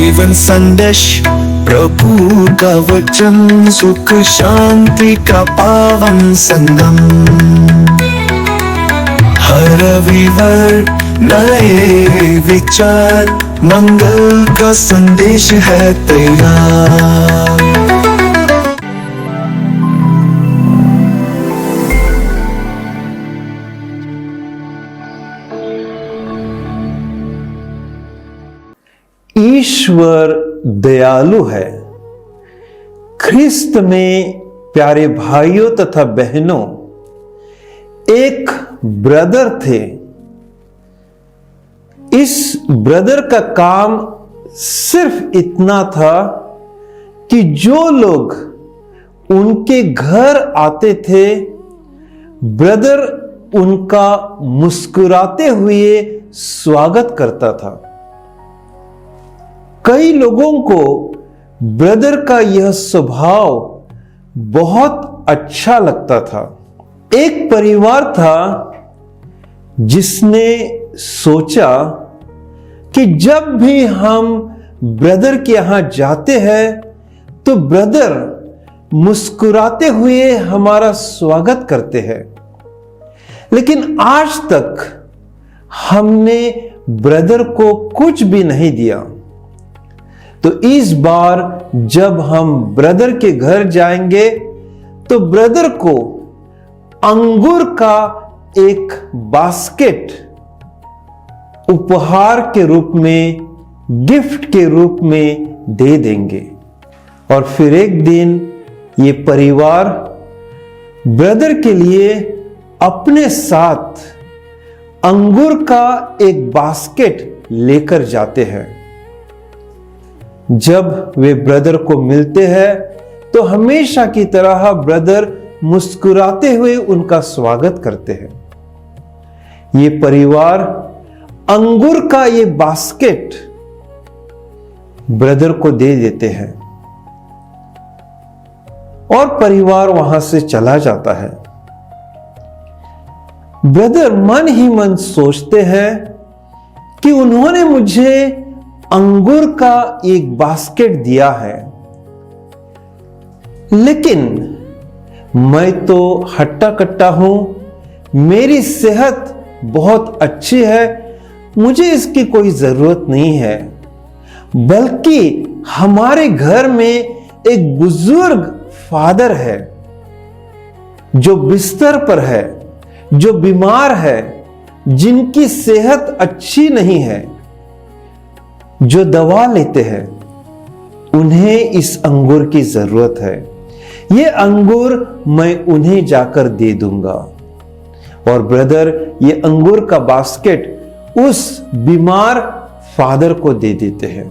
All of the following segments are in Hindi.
जीवन संदेश प्रभु का वचन, सुख शांति का पावन संगम। हर रविवार नए विचार, मंगल का संदेश है तैयार। ईश्वर दयालु है। ख्रिस्त में प्यारे भाइयों तथा बहनों, एक ब्रदर थे। इस ब्रदर का काम सिर्फ इतना था कि जो लोग उनके घर आते थे, ब्रदर उनका मुस्कुराते हुए स्वागत करता था। कई लोगों को ब्रदर का यह स्वभाव बहुत अच्छा लगता था। एक परिवार था जिसने सोचा कि जब भी हम ब्रदर के यहां जाते हैं तो ब्रदर मुस्कुराते हुए हमारा स्वागत करते हैं, लेकिन आज तक हमने ब्रदर को कुछ भी नहीं दिया। तो इस बार जब हम ब्रदर के घर जाएंगे तो ब्रदर को अंगूर का एक बास्केट उपहार के रूप में, गिफ्ट के रूप में दे देंगे। और फिर एक दिन ये परिवार ब्रदर के लिए अपने साथ अंगूर का एक बास्केट लेकर जाते हैं। जब वे ब्रदर को मिलते हैं तो हमेशा की तरह ब्रदर मुस्कुराते हुए उनका स्वागत करते हैं। ये परिवार अंगूर का ये बास्केट ब्रदर को दे देते हैं और परिवार वहां से चला जाता है। ब्रदर मन ही मन सोचते हैं कि उन्होंने मुझे अंगूर का एक बास्केट दिया है, लेकिन मैं तो हट्टा कट्टा हूं, मेरी सेहत बहुत अच्छी है, मुझे इसकी कोई जरूरत नहीं है। बल्कि हमारे घर में एक बुजुर्ग फादर है जो बिस्तर पर है, जो बीमार है, जिनकी सेहत अच्छी नहीं है, जो दवा लेते हैं, उन्हें इस अंगूर की जरूरत है। ये अंगूर मैं उन्हें जाकर दे दूंगा। और ब्रदर ये अंगूर का बास्केट उस बीमार फादर को दे देते हैं।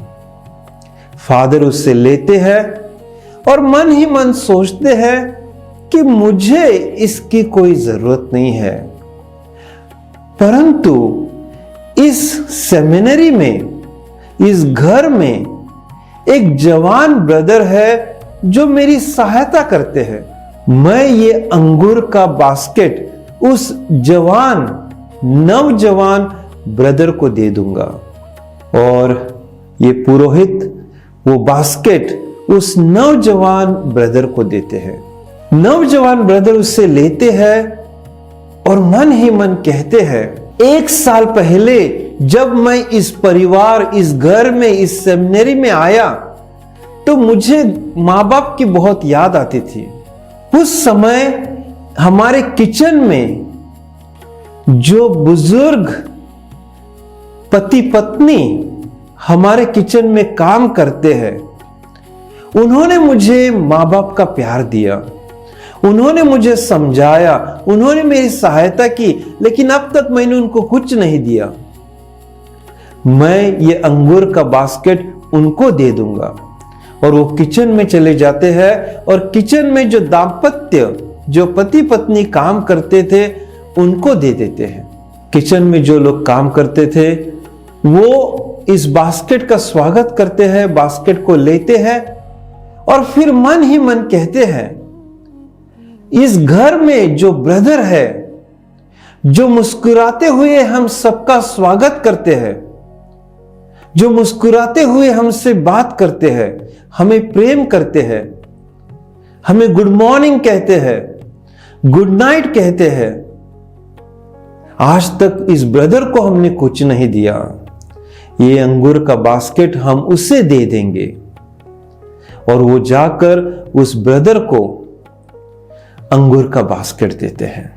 फादर उससे लेते हैं और मन ही मन सोचते हैं कि मुझे इसकी कोई जरूरत नहीं है। परंतु इस सेमिनरी में, इस घर में एक जवान ब्रदर है जो मेरी सहायता करते हैं। मैं ये अंगूर का बास्केट उस नवजवान ब्रदर को दे दूंगा। और ये पुरोहित वो बास्केट उस नौजवान ब्रदर को देते हैं। नौजवान ब्रदर उससे लेते हैं और मन ही मन कहते हैं, 1 साल पहले जब मैं इस परिवार, इस घर में, इस सेमिनरी में आया तो मुझे माँ बाप की बहुत याद आती थी। उस समय हमारे किचन में जो बुजुर्ग पति पत्नी हमारे किचन में काम करते हैं, उन्होंने मुझे माँ बाप का प्यार दिया, उन्होंने मुझे समझाया, उन्होंने मेरी सहायता की, लेकिन अब तक मैंने उनको कुछ नहीं दिया। मैं ये अंगूर का बास्केट उनको दे दूंगा। और वो किचन में चले जाते हैं और किचन में जो दाम्पत्य, जो पति पत्नी काम करते थे, उनको दे देते हैं। किचन में जो लोग काम करते थे वो इस बास्केट का स्वागत करते हैं, बास्केट को लेते हैं और फिर मन ही मन कहते हैं, इस घर में जो ब्रदर है, जो मुस्कुराते हुए हम सबका स्वागत करते हैं, जो मुस्कुराते हुए हमसे बात करते हैं, हमें प्रेम करते हैं, हमें गुड मॉर्निंग कहते हैं, गुड नाइट कहते हैं। आज तक इस ब्रदर को हमने कुछ नहीं दिया, ये अंगूर का बास्केट हम उसे दे देंगे। और वो जाकर उस ब्रदर को अंगूर का बास्केट देते हैं।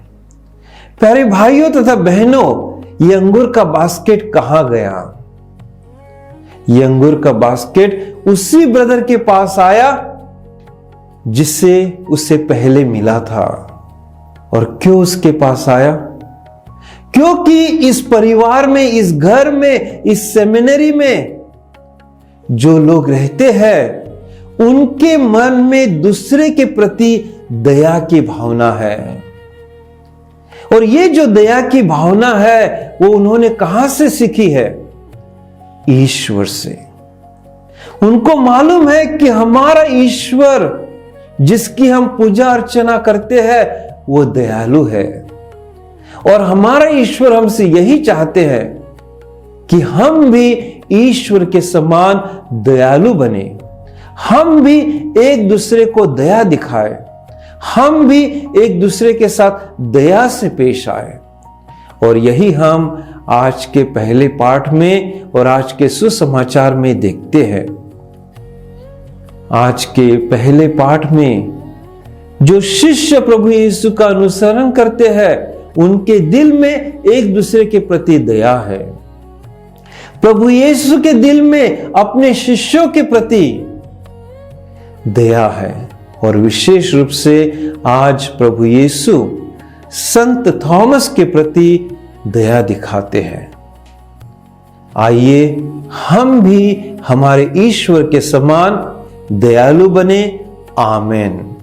प्यारे भाइयों तथा बहनों, ये अंगूर का बास्केट कहां गया? ये अंगूर का बास्केट उसी ब्रदर के पास आया जिससे उससे पहले मिला था। और क्यों उसके पास आया? क्योंकि इस परिवार में, इस घर में, इस सेमिनरी में जो लोग रहते हैं, उनके मन में दूसरे के प्रति दया की भावना है। और ये जो दया की भावना है, वो उन्होंने कहां से सीखी है? ईश्वर से। उनको मालूम है कि हमारा ईश्वर, जिसकी हम पूजा अर्चना करते हैं, वो दयालु है। और हमारा ईश्वर हमसे यही चाहते हैं कि हम भी ईश्वर के समान दयालु बने, हम भी एक दूसरे को दया दिखाएं, हम भी एक दूसरे के साथ दया से पेश आए। और यही हम आज के पहले पाठ में और आज के सुसमाचार में देखते हैं। आज के पहले पाठ में जो शिष्य प्रभु यीशु का अनुसरण करते हैं, उनके दिल में एक दूसरे के प्रति दया है। प्रभु यीशु के दिल में अपने शिष्यों के प्रति दया है। और विशेष रूप से आज प्रभु यीशु संत थॉमस के प्रति दया दिखाते हैं। आइए हम भी हमारे ईश्वर के समान दयालु बने। आमेन।